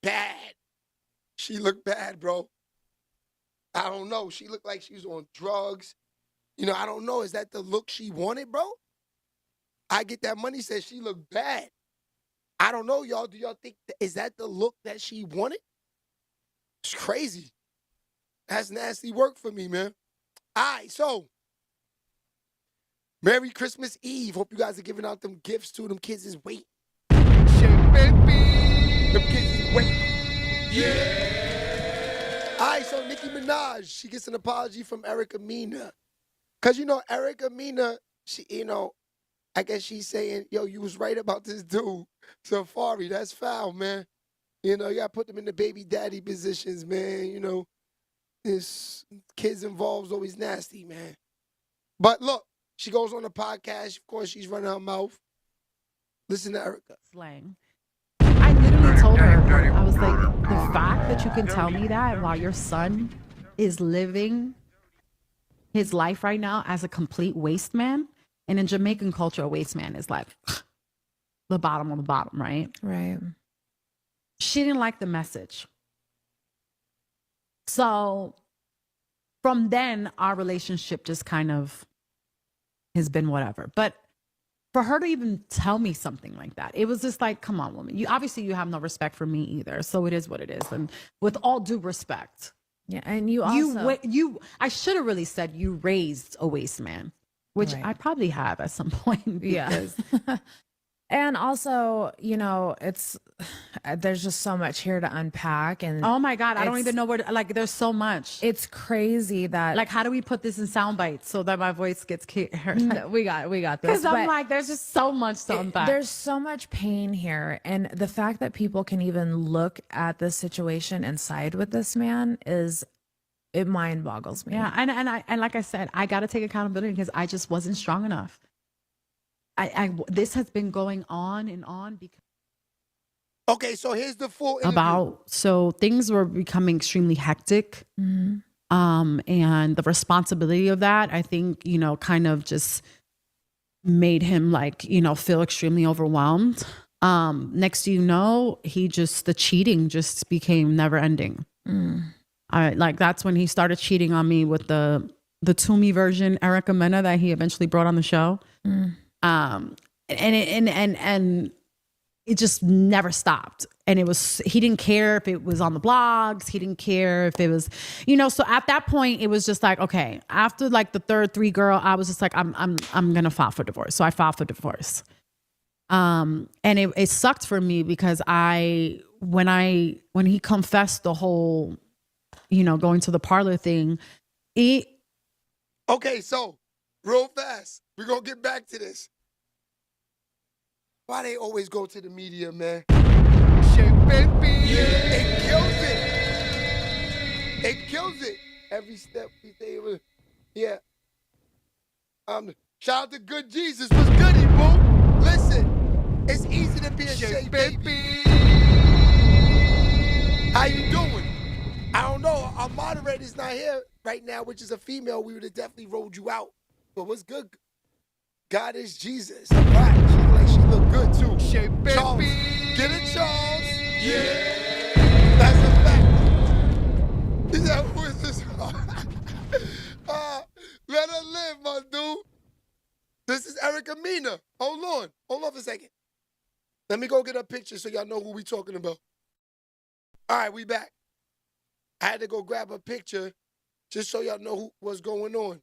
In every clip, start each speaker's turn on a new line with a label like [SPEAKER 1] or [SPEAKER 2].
[SPEAKER 1] Bad. She looked bad, bro. I don't know. She looked like she was on drugs. You know, I don't know. Is that the look she wanted, bro? I Get That Money says she looked bad. I don't know, y'all. Do y'all think, is that the look that she wanted? It's crazy. That's nasty work for me, man. All right, so Merry Christmas Eve. Hope you guys are giving out them gifts too. Them kids is waiting. Shit, baby. Them kids is waiting. Yeah. All right, so Nicki Minaj, she gets an apology from Erica Mena. Because, you know, Erica Mena, she, you know, I guess she's saying, yo, you was right about this dude, Safaree. That's foul, man. You know, you got to put them in the baby daddy positions, man. You know, this kids involved is always nasty, man. But look, she goes on the podcast. Of course, she's running her mouth. Listen to Erica.
[SPEAKER 2] Slang. I literally told her, I was like, the fact that you can tell me that while your son is living his life right now as a complete waste man. And in Jamaican culture, a waste man is like the bottom of the bottom, right?
[SPEAKER 3] Right.
[SPEAKER 2] She didn't like the message. So from then, our relationship just kind of has been whatever. But for her to even tell me something like that, it was just like, come on, woman. You obviously you have no respect for me either. So it is what it is. And with all due respect.
[SPEAKER 3] Yeah. And you also...
[SPEAKER 2] I should have really said you raised a waste man. Which
[SPEAKER 3] right.
[SPEAKER 2] I probably have at some point. Because...
[SPEAKER 3] Yeah. And also, you know, there's just so much here to unpack. And
[SPEAKER 2] oh my God, I don't even know where to, like, there's so much.
[SPEAKER 3] It's crazy that,
[SPEAKER 2] like, how do we put this in sound bites so that my voice gets heard?
[SPEAKER 3] No, we got this.
[SPEAKER 2] Because I'm like, there's just so much to unpack.
[SPEAKER 3] There's so much pain here. And the fact that people can even look at this situation and side with this man it mind boggles me.
[SPEAKER 2] Yeah. And like I said, I got to take accountability because I just wasn't strong enough. This has been going on and on because.
[SPEAKER 1] Okay, so here's the full interview.
[SPEAKER 2] So things were becoming extremely hectic. Mm-hmm. And the responsibility of that, I think, you know, kind of just made him like, you know, feel extremely overwhelmed. Next you know, the cheating just became never ending. Like that's when he started cheating on me with the Toomey version, Erica Mena, that he eventually brought on the show. And it just never stopped. And he didn't care if it was on the blogs. He didn't care if it was, you know, so at that point it was just like, okay, after like the third 3 girl, I was just like, I'm going to file for divorce. So I filed for divorce. And it sucked for me because when he confessed the whole, you know, going to the parlor thing,
[SPEAKER 1] okay, so real fast, we're going to get back to this. Why they always go to the media, man? Shit, baby. Yeah. It kills it. It kills it. Every step we take. Yeah. Shout out to Good Jesus. What's goody, boo? Listen, it's easy to be a shit, baby. How you doing? I don't know. Our moderator's not here right now, which is a female. We would have definitely rolled you out. But what's good? God is Jesus. All right. She look good too. Shit, baby. Charles. Get it, Charles. Yeah. That's a fact. Is that who is this? Let her live, my dude. This is Erica Mena. Hold on for a second. Let me go get a picture so y'all know who we talking about. All right, we back. I had to go grab a picture just so y'all know what's going on.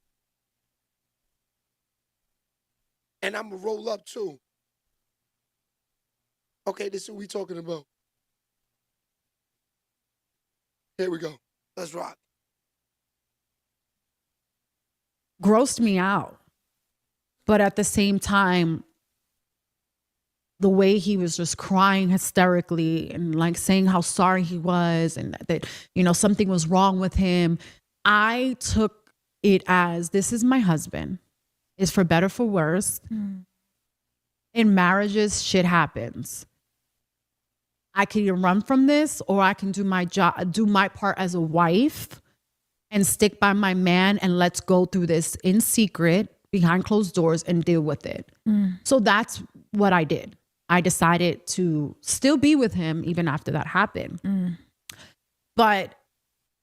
[SPEAKER 1] And I'm going to roll up too. Okay, this is who we talking about. Here we go. Let's rock.
[SPEAKER 2] Grossed me out. But at the same time, the way he was just crying hysterically and like saying how sorry he was and that, you know, something was wrong with him. I took it as, this is my husband. It's for better, for worse. In marriages, shit happens. I can either run from this or I can do my job, do my part as a wife and stick by my man, and let's go through this in secret behind closed doors and deal with it. So that's what I did. I decided to still be with him even after that happened. But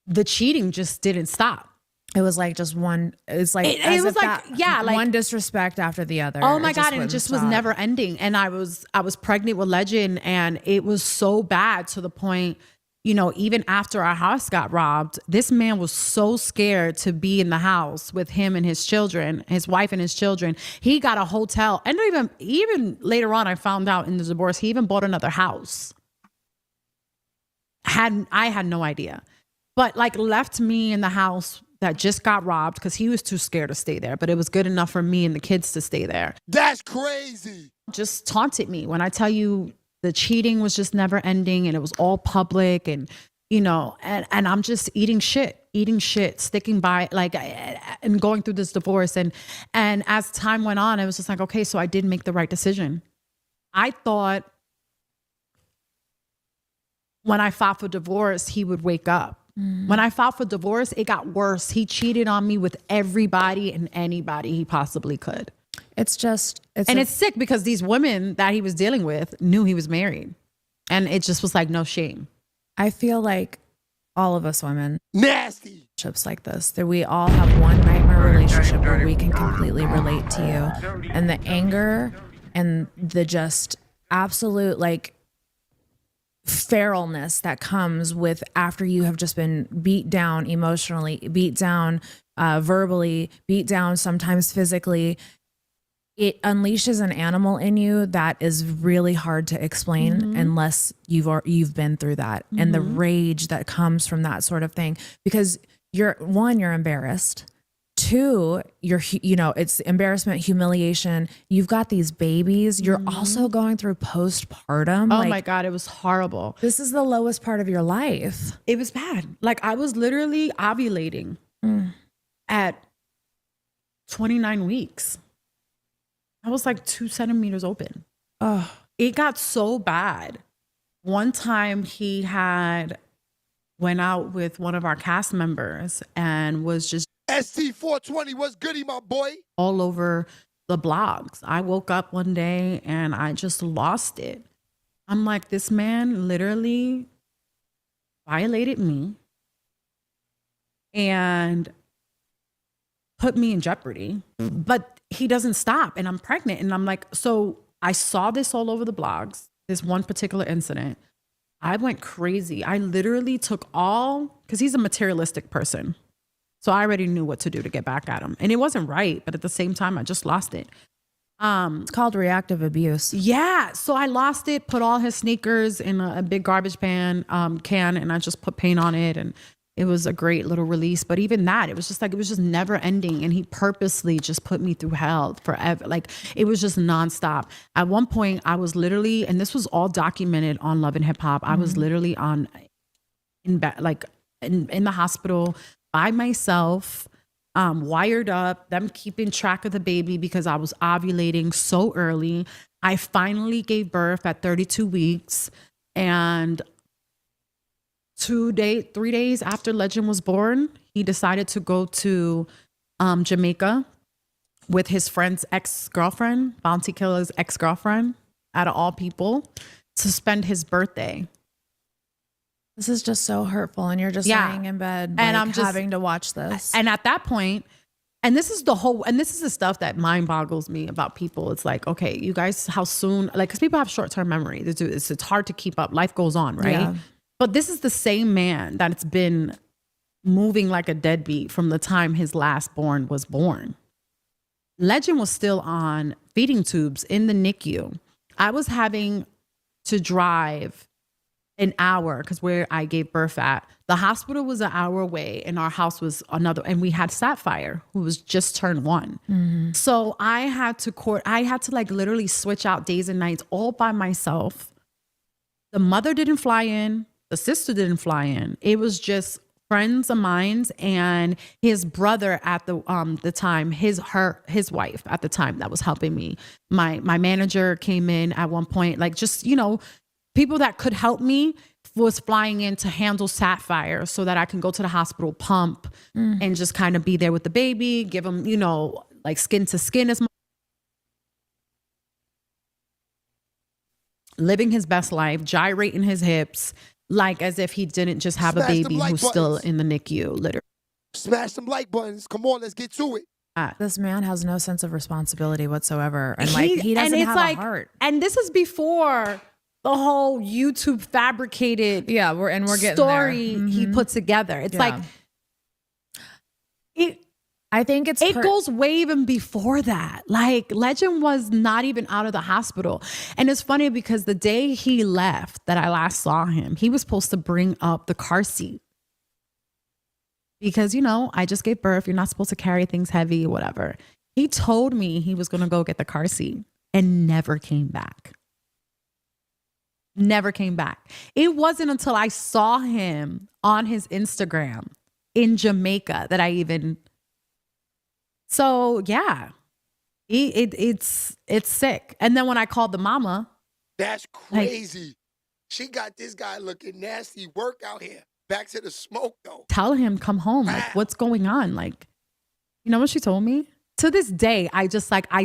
[SPEAKER 2] the cheating just didn't stop.
[SPEAKER 3] It was like just one. It's like
[SPEAKER 2] it was like like
[SPEAKER 3] one disrespect after the other.
[SPEAKER 2] Oh my God! And it just was never ending. And I was pregnant with Legend, and it was so bad to the point, even after our house got robbed, this man was so scared to be in the house with him and his children, his wife and his children. He got a hotel, and even later on, I found out in the divorce, he even bought another house. I had no idea, but like left me in the house that just got robbed because he was too scared to stay there. But it was good enough for me and the kids to stay there.
[SPEAKER 1] That's crazy.
[SPEAKER 2] Just taunted me. When I tell you the cheating was just never ending, and it was all public, and and I'm just eating shit, sticking by, like, and going through this divorce. And as time went on, it was just like, okay, so I did make the right decision. I thought when I filed for divorce, he would wake up. When I filed for divorce, it got worse. He cheated on me with everybody and anybody he possibly could.
[SPEAKER 3] It's
[SPEAKER 2] sick because these women that he was dealing with knew he was married. And it just was like, no shame.
[SPEAKER 3] I feel like all of us women,
[SPEAKER 1] nasty
[SPEAKER 3] relationships like this, that we all have one nightmare relationship where we can completely relate to you. And the anger and the just absolute like feralness that comes with after you have just been beat down emotionally, beat down verbally, beat down sometimes physically. It unleashes an animal in you that is really hard to explain unless you've been through that, and the rage that comes from that sort of thing, because you're embarrassed. Two, it's embarrassment, humiliation. You've got these babies. You're also going through postpartum.
[SPEAKER 2] Oh my God, it was horrible.
[SPEAKER 3] This is the lowest part of your life.
[SPEAKER 2] It was bad. Like, I was literally ovulating at 29 weeks. I was like 2 centimeters open.
[SPEAKER 3] Oh,
[SPEAKER 2] it got so bad. One time he went out with one of our cast members and was just
[SPEAKER 1] ST420, what's goody, my boy?
[SPEAKER 2] all over the blogs. I woke up one day and I just lost it. I'm like, this man literally violated me and put me in jeopardy, but he doesn't stop, and I'm pregnant. And I'm like, so I saw this all over the blogs, this one particular incident. I went crazy. I literally took because he's a materialistic person. So I already knew what to do to get back at him. And it wasn't right, but at the same time, I just lost it.
[SPEAKER 3] It's called reactive abuse.
[SPEAKER 2] Yeah. So I lost it, put all his sneakers in a big garbage can, and I just put paint on it. And it was a great little release. But even that, it was just never ending. And he purposely just put me through hell forever. Like, it was just nonstop. At one point, I was literally, and this was all documented on Love and Hip Hop, I was literally in the hospital by myself, wired up, them keeping track of the baby because I was ovulating so early. I finally gave birth at 32 weeks, and 3 days after Legend was born, he decided to go to Jamaica with his friend's ex-girlfriend, Bounty Killer's ex-girlfriend, out of all people, to spend his birthday.
[SPEAKER 3] This is just so hurtful, and you're just laying in bed and I'm just having to watch this.
[SPEAKER 2] And at that point, and this is the stuff that mind boggles me about people. It's like, okay, you guys, how soon? Like, because people have short-term memory. It's hard to keep up. Life goes on, right? Yeah. But this is the same man that it's been moving like a deadbeat from the time his last born was born. Legend was still on feeding tubes in the NICU. I was having to drive an hour, because where I gave birth at, the hospital was an hour away and our house was another, and we had Sapphire, who was just turned 1. So I had to like literally switch out days and nights all by myself. The mother didn't fly in, the sister didn't fly in. It was just friends of mine and his brother at the time, his wife at the time that was helping me. My manager came in at one point, like, just, people that could help me was flying in to handle Sapphire so that I can go to the hospital, pump, and just kind of be there with the baby, give him, you know, like skin to skin as much. Living his best life, gyrating his hips, like as if he didn't just have
[SPEAKER 1] Smash
[SPEAKER 2] a
[SPEAKER 1] them
[SPEAKER 2] baby
[SPEAKER 1] like
[SPEAKER 2] who's
[SPEAKER 1] buttons.
[SPEAKER 2] still in the NICU, literally.
[SPEAKER 1] Smash some like buttons. Come on, let's get to it.
[SPEAKER 3] This man has no sense of responsibility whatsoever. And like he doesn't
[SPEAKER 2] and it's
[SPEAKER 3] have
[SPEAKER 2] like,
[SPEAKER 3] a heart.
[SPEAKER 2] And this is before the whole YouTube fabricated
[SPEAKER 3] We're getting
[SPEAKER 2] story
[SPEAKER 3] there.
[SPEAKER 2] he put together. It's like
[SPEAKER 3] I think it
[SPEAKER 2] goes way even before that. Like Legend was not even out of the hospital. And it's funny because the day he left that I last saw him, he was supposed to bring up the car seat. Because, you know, I just gave birth. You're not supposed to carry things heavy or whatever. He told me he was going to go get the car seat and never came back. Never came back. It wasn't until I saw him on his Instagram in Jamaica that I even... So yeah, it's sick. And then when I called the mama,
[SPEAKER 1] that's crazy. She got this guy looking nasty. Work out here. Back to the smoke though.
[SPEAKER 2] Tell him come home. Like what's going on? Like, you know what she told me? To this day, I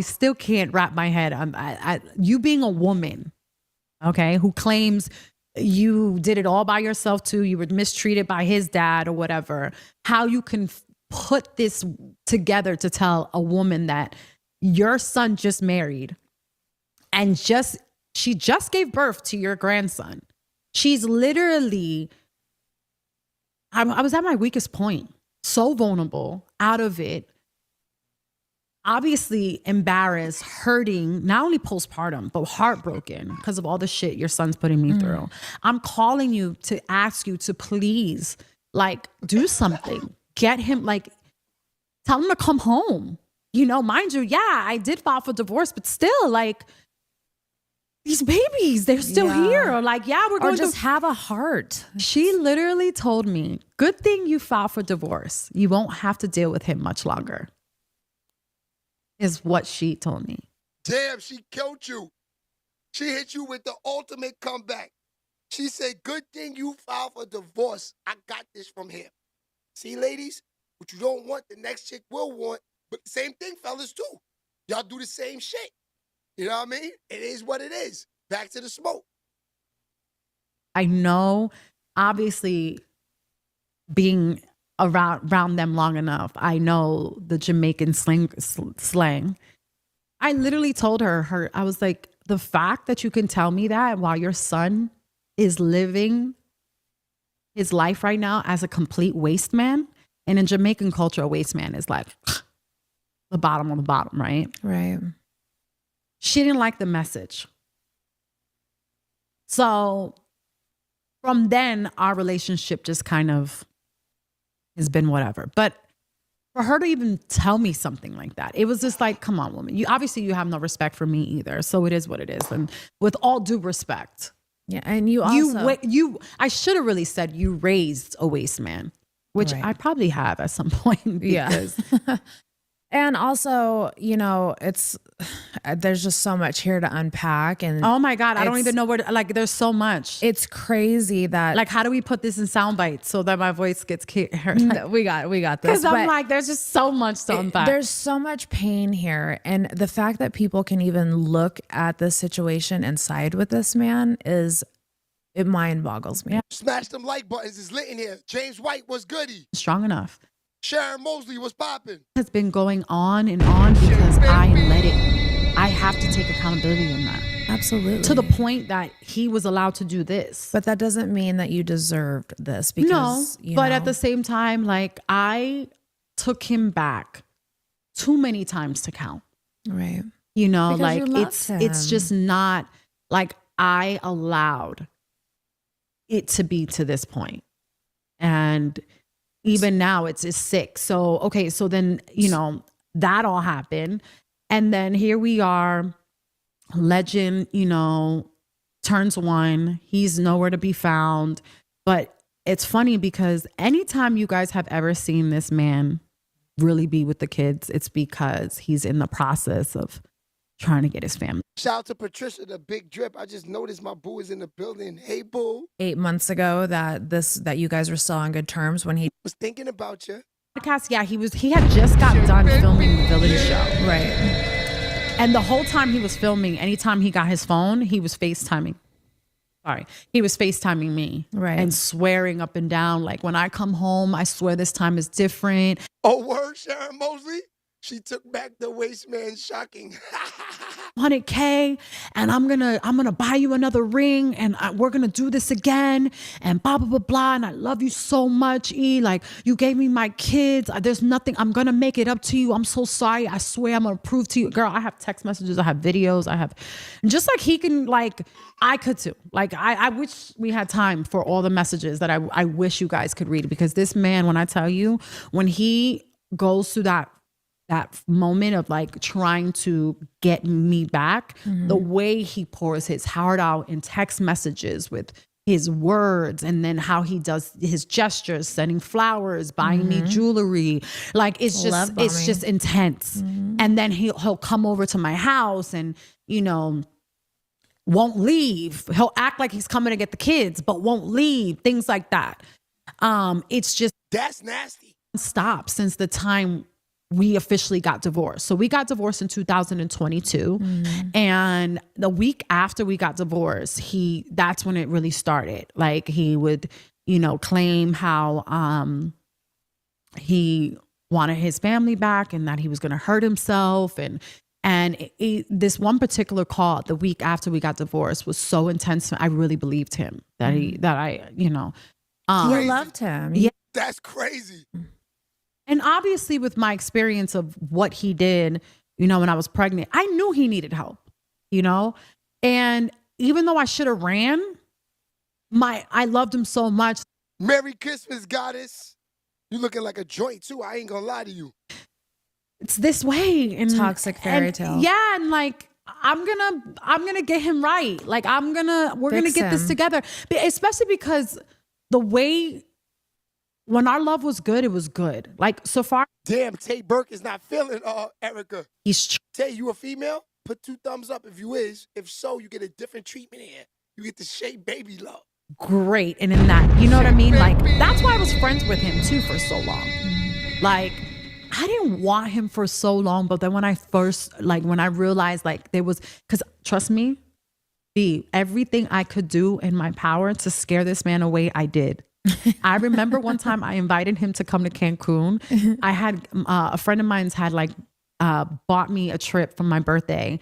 [SPEAKER 2] still can't wrap my head on you being a woman, okay, who claims you did it all by yourself too. You were mistreated by his dad or whatever. How you can put this together to tell a woman that your son just married and she just gave birth to your grandson. She's literally, I was at my weakest point, so vulnerable, out of it, obviously embarrassed, hurting, not only postpartum, but heartbroken because of all the shit your son's putting me through. I'm calling you to ask you to please, like, do something. Get him, like, tell him to come home. You know, mind you, yeah, I did file for divorce, but still, like, these babies, they're still here. Like, yeah, we're going
[SPEAKER 3] to just have a heart.
[SPEAKER 2] She literally told me, good thing you filed for divorce. You won't have to deal with him much longer, is what she told me.
[SPEAKER 1] Damn, she killed you. She hit you with the ultimate comeback. She said, good thing you filed for divorce. I got this from him. See, ladies, what you don't want, the next chick will want. But the same thing, fellas, too. Y'all do the same shit. You know what I mean? It is what it is. Back to the smoke.
[SPEAKER 2] I know, obviously, being around them long enough, I know the Jamaican slang. I literally told her, I was like, the fact that you can tell me that while your son is living his life right now as a complete waste man. And in Jamaican culture, a waste man is like the bottom of the bottom, right?
[SPEAKER 3] Right.
[SPEAKER 2] She didn't like the message. So from then, our relationship just kind of has been whatever. But for her to even tell me something like that, it was just like, come on, woman. You have no respect for me either. So it is what it is. And with all due respect.
[SPEAKER 3] Yeah. And you also...
[SPEAKER 2] I should have really said you raised a waste man, which I probably have at some point. Because
[SPEAKER 3] and also, you know, there's just so much here to unpack. And
[SPEAKER 2] oh my God, I don't even know where to, like, there's so much.
[SPEAKER 3] It's crazy that,
[SPEAKER 2] like, how do we put this in sound bites so that my voice gets heard?
[SPEAKER 3] We got this.
[SPEAKER 2] Because I'm like, there's just so much to unpack.
[SPEAKER 3] There's so much pain here. And the fact that people can even look at this situation and side with this man it mind boggles me.
[SPEAKER 2] Yeah.
[SPEAKER 1] Smash them like buttons. It's lit in here. James White was goody.
[SPEAKER 2] Strong enough.
[SPEAKER 1] Sharon Mosley was popping.
[SPEAKER 2] Has been going on and on because I let it. I have to take accountability in that.
[SPEAKER 3] Absolutely.
[SPEAKER 2] To the point that he was allowed to do this.
[SPEAKER 3] But that doesn't mean that you deserved this. Because,
[SPEAKER 2] but at the same time, like, I took him back too many times to count.
[SPEAKER 3] Right.
[SPEAKER 2] You know,
[SPEAKER 3] Because
[SPEAKER 2] like,
[SPEAKER 3] you loved
[SPEAKER 2] it's just not, like, I allowed it to be to this point. And even now it's sick. So, okay. So then, you know, that all happened. And then here we are, Legend, you know, turns 1, he's nowhere to be found. But it's funny because anytime you guys have ever seen this man really be with the kids, it's because he's in the process of trying to get his family.
[SPEAKER 1] Shout out to Patricia, the big drip. I just noticed my boo is in the building. Hey, boo.
[SPEAKER 3] 8 months ago that you guys were still on good terms when he
[SPEAKER 1] Was thinking about you.
[SPEAKER 2] Podcast, yeah, he had just got done filming the Villain show.
[SPEAKER 3] right.
[SPEAKER 2] And the whole time he was filming, anytime he got his phone, he was FaceTiming. Sorry. He was FaceTiming me.
[SPEAKER 3] Right.
[SPEAKER 2] And swearing up and down, like, when I come home, I swear this time is different.
[SPEAKER 1] Oh, word, Sharon Mosley? She took back the waste man. Shocking.
[SPEAKER 2] 100K, and I'm gonna buy you another ring, and we're gonna do this again, and blah blah blah blah. And I love you so much, E. Like, you gave me my kids. There's nothing. I'm gonna make it up to you. I'm so sorry. I swear I'm gonna prove to you, girl. I have text messages. I have videos. I have, just like he can. Like, I could too. Like, I wish we had time for all the messages that I wish you guys could read, because this man, when I tell you, when he goes through that moment of like trying to get me back, the way he pours his heart out in text messages with his words, and then how he does his gestures, sending flowers, buying me jewelry, like it's just intense. And then he'll come over to my house and, you know, won't leave. He'll act like he's coming to get the kids, but won't leave, things like that. It's just,
[SPEAKER 1] that's nasty.
[SPEAKER 2] Stop since the time we officially got divorced. So we got divorced in 2022. And the week after we got divorced, that's when it really started. Like, he would, you know, claim how he wanted his family back and that he was going to hurt himself. And this one particular call the week after we got divorced was so intense. I really believed him that
[SPEAKER 3] you loved him.
[SPEAKER 2] Yeah.
[SPEAKER 1] That's crazy.
[SPEAKER 2] And obviously, with my experience of what he did, you know, when I was pregnant, I knew he needed help, you know? And even though I should have ran, I loved him so much.
[SPEAKER 1] Merry Christmas, goddess. You looking like a joint too. I ain't gonna lie to you.
[SPEAKER 2] It's this way. And
[SPEAKER 3] Toxic fairy tale.
[SPEAKER 2] Yeah. And like, I'm gonna get him right. Like, we're gonna get this together. But especially because the way, when our love was good, it was good. Like, so far.
[SPEAKER 1] Damn, Tay Burke is not feeling Erica. Tay, you a female? Put 2 thumbs up if you is. If so, you get a different treatment here. You get the SHEABABY love.
[SPEAKER 2] Great. And in that, you know what I mean? Like, that's why I was friends with him too for so long. Like, I didn't want him for so long, but then when I realized, like, there was, because trust me, everything I could do in my power to scare this man away, I did. I remember one time I invited him to come to Cancun. I had a friend of mine's had bought me a trip for my birthday,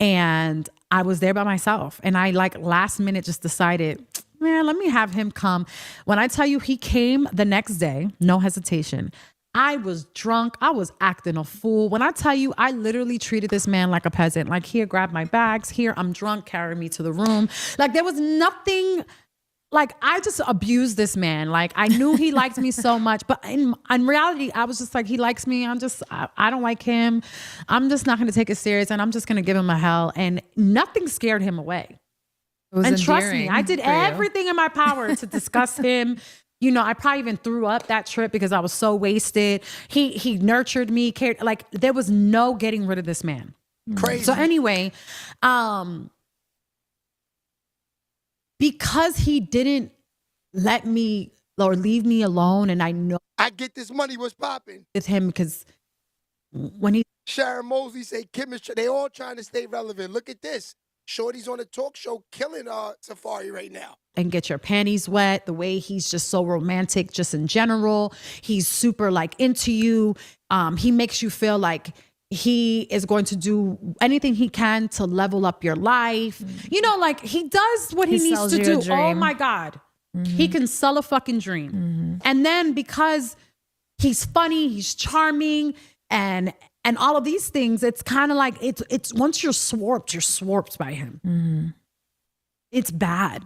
[SPEAKER 2] and I was there by myself. And I last minute just decided, man, let me have him come. When I tell you, he came the next day, no hesitation. I was drunk. I was acting a fool. When I tell you, I literally treated this man like a peasant. Like, here, grab my bags. Here, I'm drunk. Carry me to the room. Like, there was nothing. Like, I just abused this man. Like, I knew he liked me so much, but in reality, I was just like, he likes me. I don't like him. I'm just not going to take it serious, and I'm just going to give him a hell. And nothing scared him away. And trust me, I did everything in my power to discuss him. You know, I probably even threw up that trip because I was so wasted. He nurtured me, cared. Like, there was no getting rid of this man.
[SPEAKER 1] Crazy.
[SPEAKER 2] So anyway, because he didn't let me or leave me alone, and I know
[SPEAKER 1] I get this money was popping
[SPEAKER 2] with him, because when he
[SPEAKER 1] Sharon Mosley say chemistry, they all trying to stay relevant. Look at this. Shorty's on a talk show killing Safaree right now.
[SPEAKER 2] And get your panties wet, the way he's just so romantic, just in general. He's super into you. He makes you feel like he is going to do anything he can to level up your life. You know, like, he does what he needs to do. Oh my God. He can sell a fucking dream. And then because he's funny, he's charming, and all of these things, it's kind of like, it's once you're swarped by him. It's bad.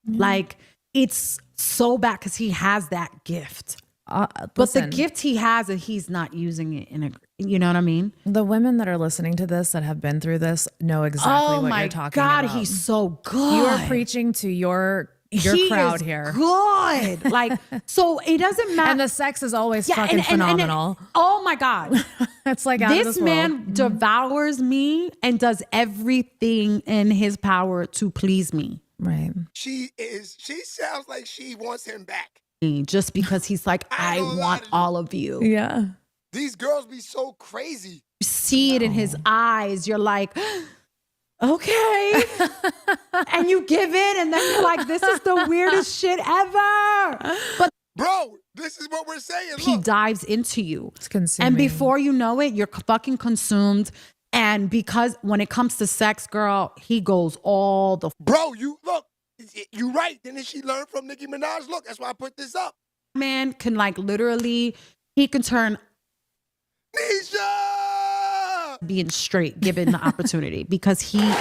[SPEAKER 2] Like, it's so bad because he has that gift. But the gift he has, he's not using it you know what I mean?
[SPEAKER 3] The women that are listening to this that have been through this know exactly what you're talking about.
[SPEAKER 2] Oh my God, he's so good.
[SPEAKER 3] You are preaching to your your
[SPEAKER 2] he
[SPEAKER 3] crowd
[SPEAKER 2] is
[SPEAKER 3] here.
[SPEAKER 2] good. Like, so it doesn't matter.
[SPEAKER 3] And the sex is always fucking phenomenal.
[SPEAKER 2] Oh my God.
[SPEAKER 3] It's like out of
[SPEAKER 2] This
[SPEAKER 3] this
[SPEAKER 2] man
[SPEAKER 3] world.
[SPEAKER 2] devours me and does everything in his power to please me.
[SPEAKER 3] Right.
[SPEAKER 1] She sounds like she wants him back.
[SPEAKER 2] Just because he's like,
[SPEAKER 1] I
[SPEAKER 2] I
[SPEAKER 1] ain't gonna lie
[SPEAKER 2] want
[SPEAKER 1] to you.
[SPEAKER 2] all of you.
[SPEAKER 3] Yeah.
[SPEAKER 1] These girls be so crazy.
[SPEAKER 2] You see it in his eyes. You're like, okay. And you give in, and then you're like, this is the weirdest shit ever. But
[SPEAKER 1] Bro, this is what we're saying.
[SPEAKER 2] he
[SPEAKER 1] Look,
[SPEAKER 2] dives into you.
[SPEAKER 3] It's consuming.
[SPEAKER 2] And before you know it, you're fucking consumed. And because when it comes to sex, girl, he goes all the
[SPEAKER 1] bro, you right. Didn't she learn from Nicki Minaj? Look, that's why I put this up.
[SPEAKER 2] man can like literally, he can turn
[SPEAKER 1] Nisha!
[SPEAKER 2] being straight given the opportunity because he dives deep.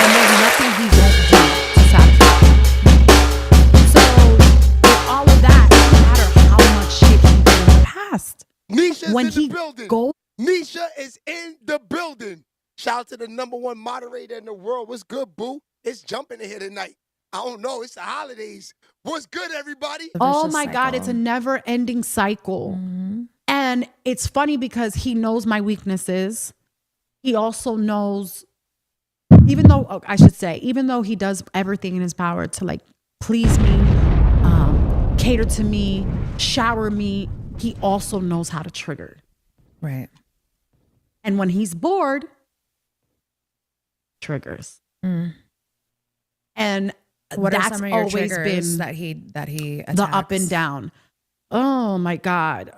[SPEAKER 2] And there's nothing he won't do to satisfy. So with all of that, no matter how much shit he did in the past,
[SPEAKER 1] Nisha's
[SPEAKER 2] when
[SPEAKER 1] in
[SPEAKER 2] he
[SPEAKER 1] the building.
[SPEAKER 2] goes,
[SPEAKER 1] Nisha is in the building. Shout out to the #1 moderator in the world. What's good, boo? It's jumping in here tonight. I don't know. It's the holidays. What's good, everybody?
[SPEAKER 2] oh
[SPEAKER 3] vicious
[SPEAKER 2] my God, it's a
[SPEAKER 3] cycle.
[SPEAKER 2] never ending cycle. And it's funny because he knows my weaknesses. He also knows, even though he does everything in his power to like please me, cater to me, shower me, he also knows how to trigger.
[SPEAKER 3] Right.
[SPEAKER 2] And when he's bored, triggers. And
[SPEAKER 3] What are
[SPEAKER 2] that's
[SPEAKER 3] some of your
[SPEAKER 2] always
[SPEAKER 3] triggers
[SPEAKER 2] been
[SPEAKER 3] that he attacks?
[SPEAKER 2] the up and down. Oh my God.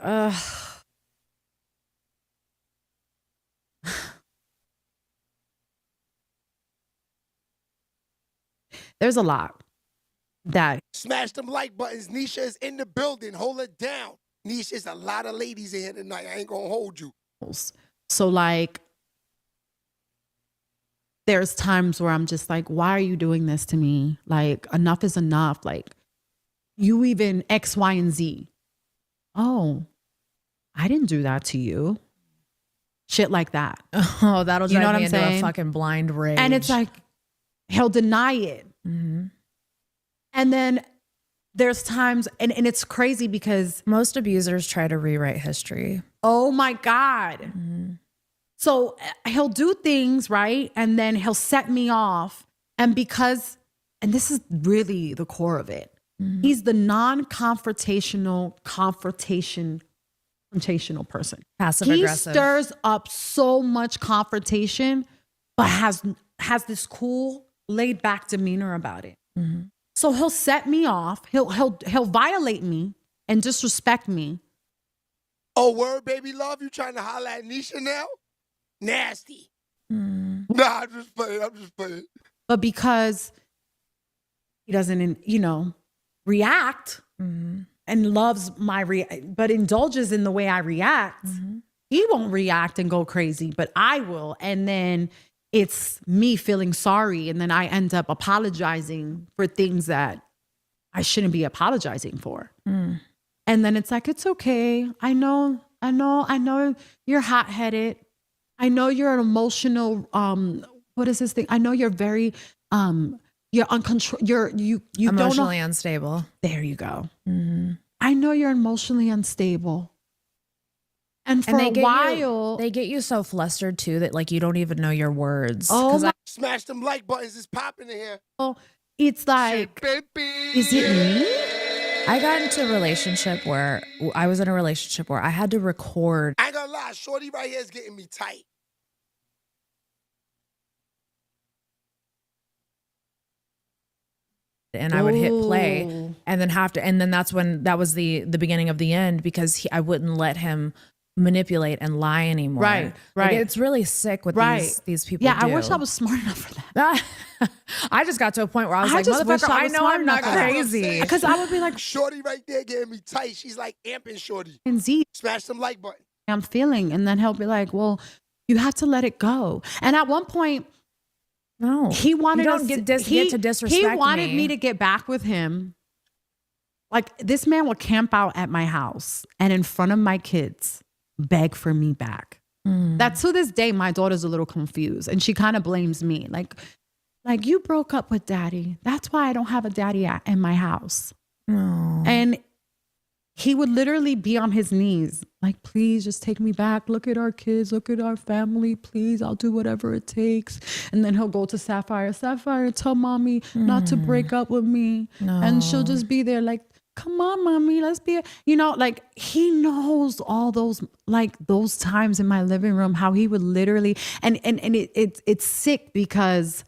[SPEAKER 2] There's a lot that
[SPEAKER 1] Smash them like buttons. Nisha is in the building. Hold it down. Nisha, there's a lot of ladies in here tonight. I ain't gonna hold you.
[SPEAKER 2] so like there's times where I'm just like, why are you doing this to me? Like enough is enough. Like you even X, Y, and Z. Oh, I didn't do that to you. Shit like that.
[SPEAKER 3] Oh, that'll
[SPEAKER 2] You know
[SPEAKER 3] drive
[SPEAKER 2] what
[SPEAKER 3] me
[SPEAKER 2] I'm
[SPEAKER 3] into
[SPEAKER 2] saying?
[SPEAKER 3] a fucking blind rage.
[SPEAKER 2] And it's like, he'll deny it. And then there's times, and it's crazy because,
[SPEAKER 3] most abusers try to rewrite history.
[SPEAKER 2] oh my God. So he'll do things, right? And then he'll set me off. And because, and this is really the core of it, he's the non-confrontational, confrontational person.
[SPEAKER 3] Passive
[SPEAKER 2] He
[SPEAKER 3] aggressive.
[SPEAKER 2] stirs up so much confrontation, but has this cool, laid back demeanor about it. So he'll set me off. He'll violate me and disrespect me.
[SPEAKER 1] Oh, word, baby love. You trying to holler at Nisha now? Nasty. Nah, I'm just playing.
[SPEAKER 2] But because he doesn't, react and loves but indulges in the way I react, he won't react and go crazy, but I will. And then it's me feeling sorry. And then I end up apologizing for things that I shouldn't be apologizing for. And then it's like, it's okay. I know you're hot-headed. I know you're an emotional, what is this thing? I know you're very, you're uncontrolled. You
[SPEAKER 3] Emotionally
[SPEAKER 2] don't know.
[SPEAKER 3] unstable.
[SPEAKER 2] There you go. I know you're emotionally unstable. And for a while,
[SPEAKER 3] they get you so flustered too that like you don't even know your words.
[SPEAKER 2] oh my,
[SPEAKER 1] Smash them like buttons. It's popping in here.
[SPEAKER 2] it's like, is it me?
[SPEAKER 3] I got into a relationship where I was in a relationship where I had to record.
[SPEAKER 1] I ain't gonna lie. Shorty right here is getting me tight.
[SPEAKER 3] And I would hit play
[SPEAKER 2] Ooh.
[SPEAKER 3] and then that's when that was the beginning of the end because I wouldn't let him manipulate and lie anymore.
[SPEAKER 2] Right,
[SPEAKER 3] Like,
[SPEAKER 2] right.
[SPEAKER 3] it's really sick what these people
[SPEAKER 2] Yeah,
[SPEAKER 3] do.
[SPEAKER 2] I wish I was smart enough for that.
[SPEAKER 3] I just got to a point where I was
[SPEAKER 2] I
[SPEAKER 3] like,
[SPEAKER 2] just wish
[SPEAKER 3] motherfucker,
[SPEAKER 2] I
[SPEAKER 3] I
[SPEAKER 2] was
[SPEAKER 3] know
[SPEAKER 2] smart
[SPEAKER 3] I'm not
[SPEAKER 2] enough for that.
[SPEAKER 3] crazy.
[SPEAKER 2] Because I would be like,
[SPEAKER 1] Shorty right there getting me tight. She's like amping Shorty.
[SPEAKER 2] and Z,
[SPEAKER 1] Smash them like button.
[SPEAKER 2] I'm feeling. And then he'll be like, well, you have to let it go. And at one point,
[SPEAKER 3] No,
[SPEAKER 2] he wanted
[SPEAKER 3] you don't
[SPEAKER 2] us
[SPEAKER 3] get to disrespect
[SPEAKER 2] He wanted me to get back with him. Like this man would camp out at my house and in front of my kids beg for me back. That to this day, my daughter's a little confused and she kind of blames me. Like, Like, you broke up with daddy. That's why I don't have a daddy in my house.
[SPEAKER 3] Oh.
[SPEAKER 2] And he would literally be on his knees, like, please just take me back. Look at our kids. Look at our family. Please, I'll do whatever it takes. And then he'll go to Sapphire, tell mommy not to break up with me.
[SPEAKER 3] No.
[SPEAKER 2] And she'll just be there like, come on, mommy, let's be, like, he knows all those, like, those times in my living room, how he would literally, and it's sick because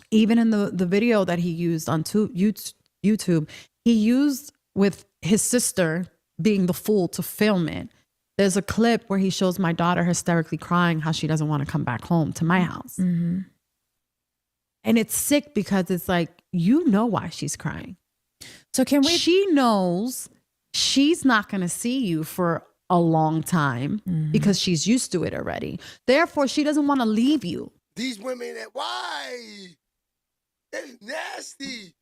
[SPEAKER 2] even in the video that he used on YouTube, he used with his sister being the fool to film it. There's a clip where he shows my daughter hysterically crying how she doesn't want to come back home to my house.
[SPEAKER 3] Mm-hmm.
[SPEAKER 2] And it's sick because it's like, you know why she's crying.
[SPEAKER 3] So
[SPEAKER 2] she knows she's not going to see you for a long time because she's used to it already. Therefore, she doesn't want to leave you.
[SPEAKER 1] These women, why? It's nasty.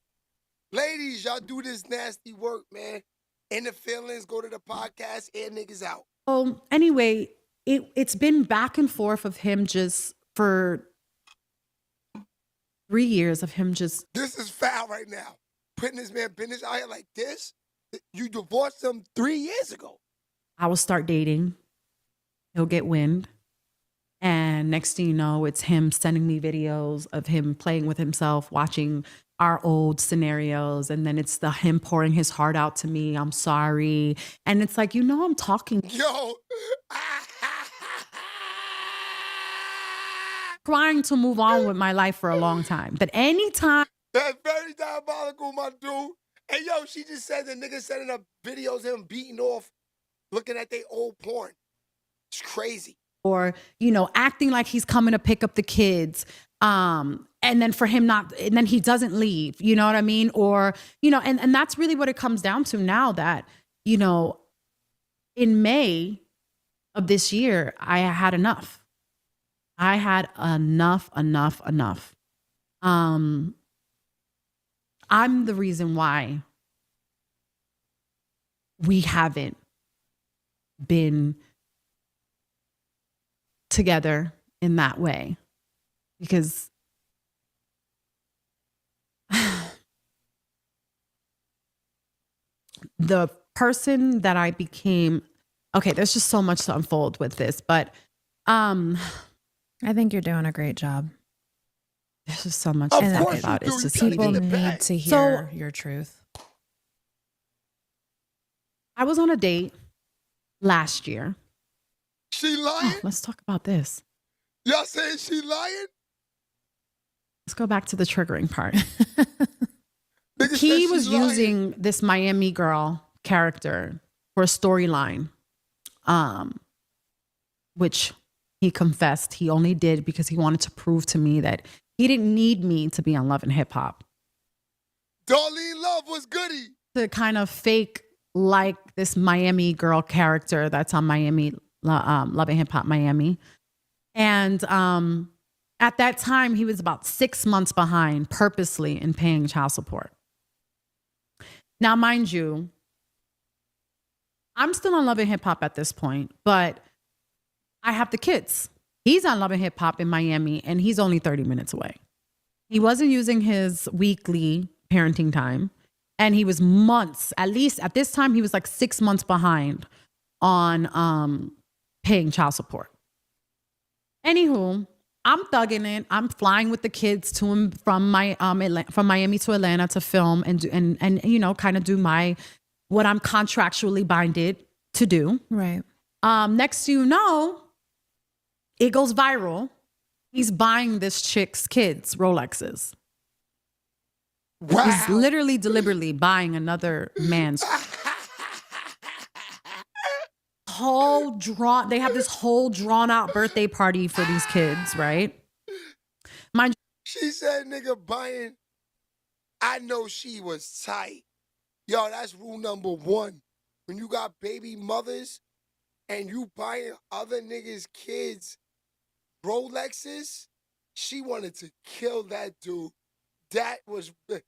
[SPEAKER 1] Ladies, y'all do this nasty work, man. In the feelings, go to the podcast, air niggas out.
[SPEAKER 2] Anyway, it's been back and forth of him just for 3 years of him just.
[SPEAKER 1] This is foul right now. Putting this man business out here like this. You divorced him 3 years ago.
[SPEAKER 2] I will start dating. He'll get wind. And next thing you know, it's him sending me videos of him playing with himself, watching our old scenarios. And then it's him pouring his heart out to me. I'm sorry. And it's like, I'm talking.
[SPEAKER 1] Yo.
[SPEAKER 2] Trying to move on with my life for a long time. But anytime.
[SPEAKER 1] That's very diabolical, my dude. Hey, yo, she just said the nigga sending up videos of him beating off, looking at their old porn. It's crazy.
[SPEAKER 2] Or, acting like he's coming to pick up the kids. And then for him and then he doesn't leave, you know what I mean? Or, and that's really what it comes down to now that, in May of this year, I had enough. I had enough. I'm the reason why we haven't been together in that way, because the person that I became, okay, there's just so much to unfold with this, but
[SPEAKER 3] I think you're doing a great job.
[SPEAKER 2] There's just so much
[SPEAKER 1] to
[SPEAKER 2] talk about. It's just
[SPEAKER 3] people need to hear your truth.
[SPEAKER 2] I was on a date last year.
[SPEAKER 1] She lying?
[SPEAKER 2] Let's talk about this.
[SPEAKER 1] Y'all saying she lying?
[SPEAKER 2] Let's go back to the triggering part.
[SPEAKER 1] Nigga
[SPEAKER 2] He
[SPEAKER 1] said
[SPEAKER 2] was
[SPEAKER 1] she lying.
[SPEAKER 2] using this Miami girl character for a storyline, which he confessed he only did because he wanted to prove to me that he didn't need me to be on Love and Hip Hop.
[SPEAKER 1] Darlene Love was goody.
[SPEAKER 2] To kind of fake like this Miami girl character that's on Miami, Love and Hip Hop Miami. And at that time, he was about 6 months behind purposely in paying child support. Now, mind you, I'm still on Love and Hip Hop at this point, but I have the kids. He's on Love and Hip Hop in Miami, and he's only 30 minutes away. He wasn't using his weekly parenting time, and he was months, at least at this time, he was like 6 months behind on paying child support. Anywho, I'm thugging it. I'm flying with the kids to him from Miami to Atlanta to film and kind of do what I'm contractually binded to do.
[SPEAKER 3] Right.
[SPEAKER 2] Next you know, it goes viral. He's buying this chick's kids Rolexes.
[SPEAKER 1] Wow.
[SPEAKER 2] He's literally deliberately buying another man's they have this whole drawn out birthday party for these kids, right?
[SPEAKER 1] She said nigga buying. I know she was tight. Yo, that's rule number one. When you got baby mothers and you buying other niggas' kids Rolexes, she wanted to kill that dude. That crossed the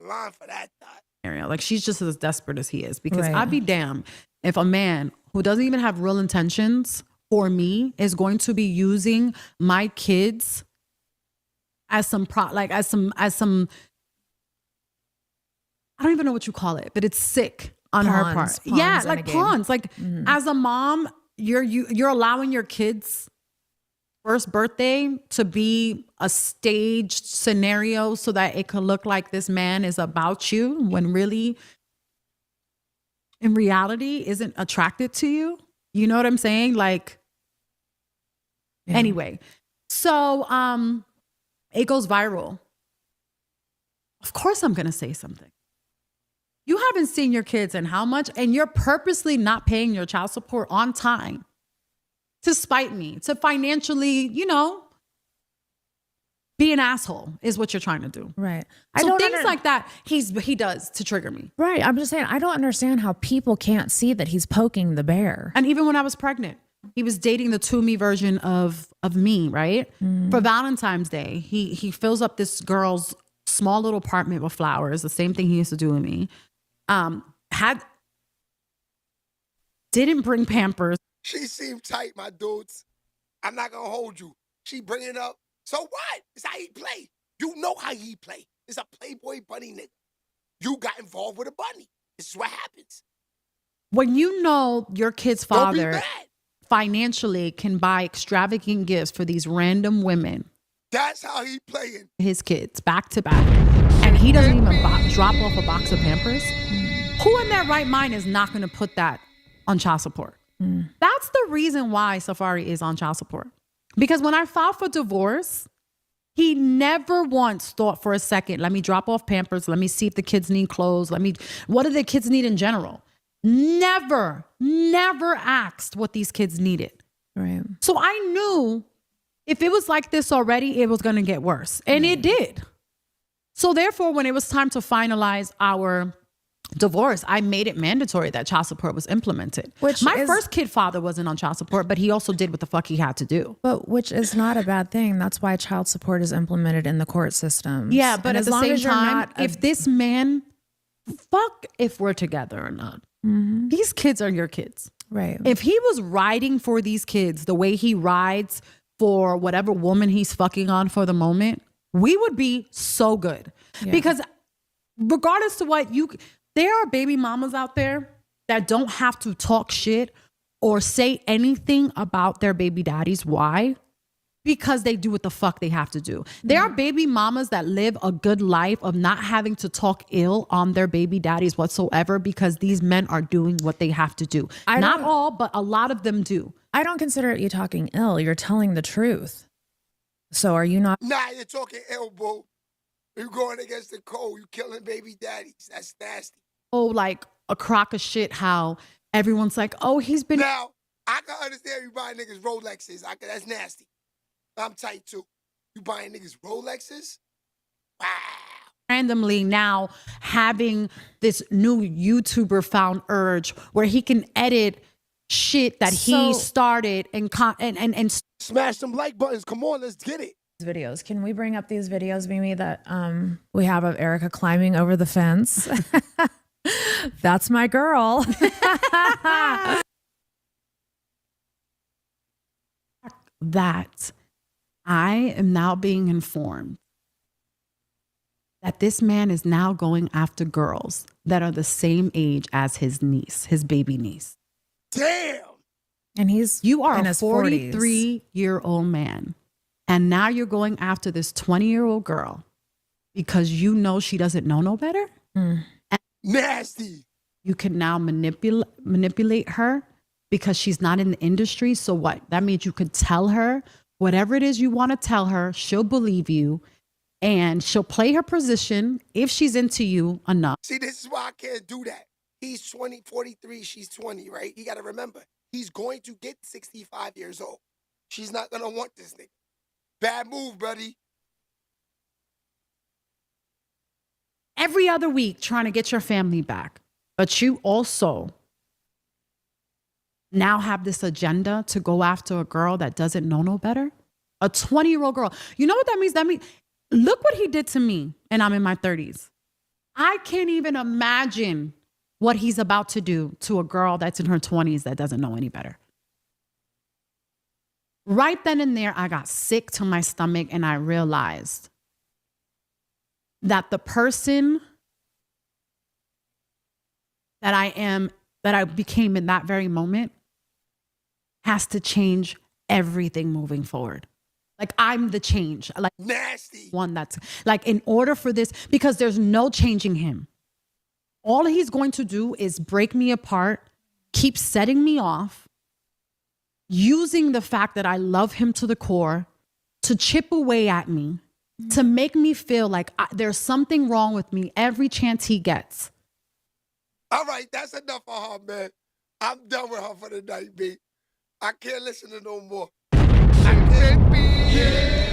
[SPEAKER 1] line for that thought.
[SPEAKER 2] Like, she's just as desperate as he is, because
[SPEAKER 3] Right.
[SPEAKER 2] I'd be damned if a man who doesn't even have real intentions for me is going to be using my kids as some I don't even know what you call it, but it's sick on her part. Yeah, like pawns. Like as a mom, you're allowing your kids' first birthday to be a staged scenario so that it could look like this man is about you when really in reality isn't attracted to you. You know what I'm saying? Like, anyway, so it goes viral. Of course I'm going to say something. You haven't seen your kids in how much, and you're purposely not paying your child support on time to spite me, to financially, be an asshole is what you're trying to do.
[SPEAKER 3] Right.
[SPEAKER 2] So things like that, he does to trigger me.
[SPEAKER 3] Right. I'm just saying, I don't understand how people can't see that he's poking the bear.
[SPEAKER 2] And even when I was pregnant, he was dating the To Me version of me, right? For Valentine's Day, he fills up this girl's small little apartment with flowers, the same thing he used to do with me. Didn't bring Pampers.
[SPEAKER 1] She seemed tight, my dudes. I'm not gonna hold you. She bring it up. So what? It's how he play. You know how he play. It's a Playboy bunny nigga. You got involved with a bunny. This is what happens.
[SPEAKER 2] When you know your kid's father financially can buy extravagant gifts for these random women.
[SPEAKER 1] That's how he playing.
[SPEAKER 2] His kids back to back. And he doesn't even drop off a box of Pampers. Who in their right mind is not going to put that on child support? That's the reason why Safaree is on child support. Because when I filed for divorce, he never once thought for a second, let me drop off Pampers. Let me see if the kids need clothes. What do the kids need in general? Never asked what these kids needed.
[SPEAKER 3] Right.
[SPEAKER 2] So I knew if it was like this already, it was going to get worse. And it did. So therefore, when it was time to finalize our divorce, I made it mandatory that child support was implemented. My first kid father wasn't on child support, but he also did what the fuck he had to do.
[SPEAKER 3] But which is not a bad thing. That's why child support is implemented in the court system.
[SPEAKER 2] Yeah, but at the same time, if this man, fuck if we're together or not. These kids are your kids.
[SPEAKER 3] Right.
[SPEAKER 2] If he was riding for these kids the way he rides for whatever woman he's fucking on for the moment, we would be so good. Yeah. Because regardless to what there are baby mamas out there that don't have to talk shit or say anything about their baby daddies. Why? Because they do what the fuck they have to do. There are baby mamas that live a good life of not having to talk ill on their baby daddies whatsoever because these men are doing what they have to do. Not all, but a lot of them do.
[SPEAKER 3] I don't consider you talking ill. You're telling the truth. So are you not?
[SPEAKER 1] Nah, you're talking ill, boo. You're going against the code. You killing baby daddies. That's nasty.
[SPEAKER 2] Oh, like a crock of shit how everyone's like, oh, he's been...
[SPEAKER 1] Now, I can understand you buying niggas Rolexes. That's nasty. I'm tight too. You buying niggas Rolexes? Wow.
[SPEAKER 2] Randomly now having this new YouTuber found urge where he can edit shit that he started and
[SPEAKER 1] smash some like buttons. Come on, let's get it.
[SPEAKER 3] Videos. Can we bring up these videos, Mimi, that we have of Erica climbing over the fence? That's my girl.
[SPEAKER 2] That I am now being informed that this man is now going after girls that are the same age as his niece, his baby niece.
[SPEAKER 1] Damn.
[SPEAKER 3] And you are
[SPEAKER 2] a 43-year-old man. And now you're going after this 20-year-old girl because you know she doesn't know no better.
[SPEAKER 1] Nasty.
[SPEAKER 2] You can now manipulate her because she's not in the industry. So what? That means you could tell her whatever it is you want to tell her. She'll believe you and she'll play her position if she's into you enough.
[SPEAKER 1] See, this is why I can't do that. He's 43, she's 20, right? You got to remember, he's going to get 65 years old. She's not going to want this nigga. Bad move, buddy.
[SPEAKER 2] Every other week trying to get your family back. But you also now have this agenda to go after a girl that doesn't know no better. A 20-year-old girl. You know what that means? That means, look what he did to me, and I'm in my 30s. I can't even imagine what he's about to do to a girl that's in her 20s that doesn't know any better. Right then and there, I got sick to my stomach and I realized that the person that I became in that very moment has to change everything moving forward. Like I'm the change. Like
[SPEAKER 1] Nasty.
[SPEAKER 2] one that's like in order for this, because there's no changing him. All he's going to do is break me apart, keep setting me off, using the fact that I love him to the core to chip away at me, to make me feel like there's something wrong with me every chance he gets.
[SPEAKER 1] All right, that's enough for her, man. I'm done with her for the night, B. I can't listen to no more. I can't be. Yeah.